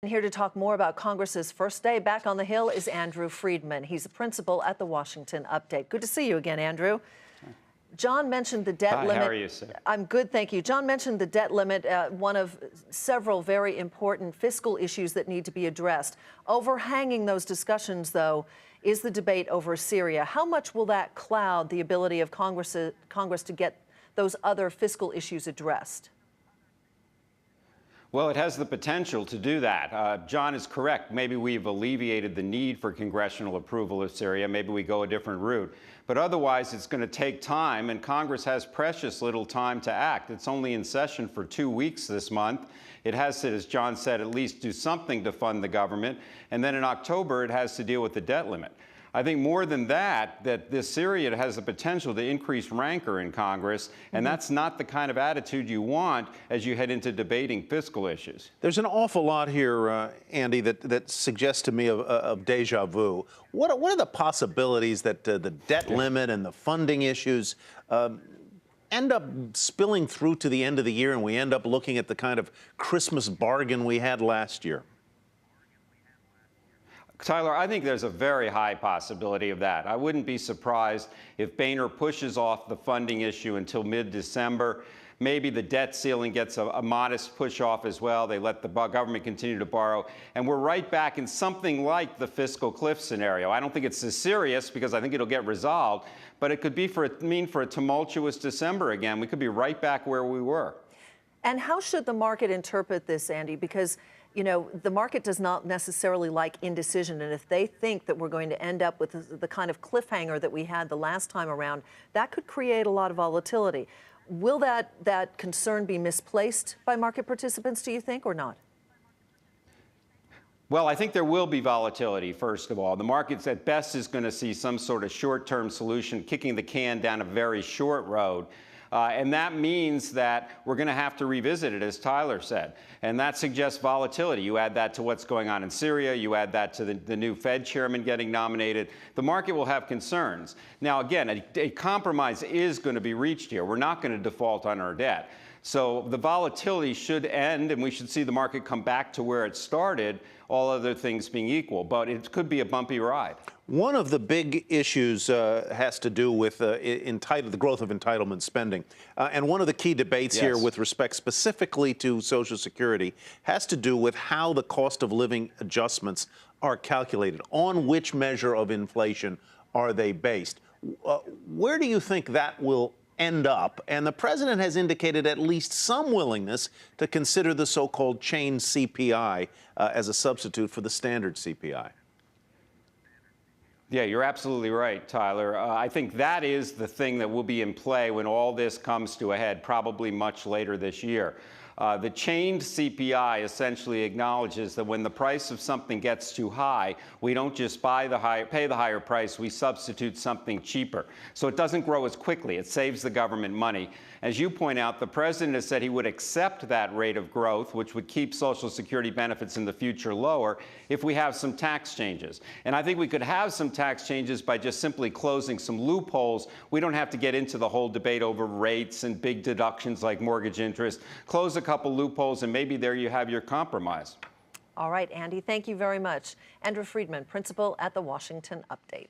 Here to talk more about Congress's first day back on the Hill is Andrew Friedman. He's a principal at the Washington Update. Good to see you again, Andrew. John mentioned the debt limit. How are you, sir? I'm good, thank you. John mentioned the debt limit, one of several very important fiscal issues that need to be addressed. Overhanging those discussions, though, is the debate over Syria. How much will that cloud the ability of Congress to get those other fiscal issues addressed? Well, it has the potential to do that. John is correct. Maybe we've alleviated the need for congressional approval of Syria. Maybe we go a different route. But otherwise, it's going to take time, and Congress has precious little time to act. It's only in session for 2 weeks this month. It has to, as John said, at least do something to fund the government. And then in October, it has to deal with the debt limit. I think more than that this Syria has the potential to increase rancor in Congress, and that's not the kind of attitude you want as you head into debating fiscal issues. There's an awful lot here, Andy, that suggests to me of deja vu. What are the possibilities that the debt limit and the funding issues end up spilling through to the end of the year, and we end up looking at the kind of Christmas bargain we had last year? Tyler, I think there's a very high possibility of that. I wouldn't be surprised if Boehner pushes off the funding issue until mid-December. Maybe the debt ceiling gets a modest push off as well. They let the government continue to borrow. And we're right back in something like the fiscal cliff scenario. I don't think it's as serious because I think it'll get resolved, but it could be mean for a tumultuous December again. We could be right back where we were. And how should the market interpret this, Andy? Because you know, the market does not necessarily like indecision. And if they think that we're going to end up with the kind of cliffhanger that we had the last time around, that could create a lot of volatility. Will that concern be misplaced by market participants, do you think, or not? Well, I think there will be volatility, first of all. The markets at best is going to see some sort of short-term solution, kicking the can down a very short road. And that means that we're going to have to revisit it, as Tyler said. And that suggests volatility. You add that to what's going on in Syria. You add that to the new Fed chairman getting nominated. The market will have concerns. Now, again, a compromise is going to be reached here. We're not going to default on our debt. So the volatility should end, and we should see the market come back to where it started, all other things being equal. But it could be a bumpy ride. One of the big issues has to do with the growth of entitlement spending. And one of the key debates here with respect specifically to Social Security has to do with how the cost of living adjustments are calculated. On which measure of inflation are they based? Where do you think that will end up? And the president has indicated at least some willingness to consider the so-called chain CPI as a substitute for the standard CPI. Yeah, you're absolutely right, Tyler. I think that is the thing that will be in play when all this comes to a head, probably much later this year. The chained CPI essentially acknowledges that when the price of something gets too high, we don't just pay the higher price, we substitute something cheaper. So it doesn't grow as quickly. It saves the government money. As you point out, the president has said he would accept that rate of growth, which would keep Social Security benefits in the future lower, if we have some tax changes. And I think we could have some tax changes by just simply closing some loopholes. We don't have to get into the whole debate over rates and big deductions like mortgage interest. Close a couple loopholes, and maybe there you have your compromise. All right, Andy, thank you very much. Andrew Friedman, principal at the Washington Update.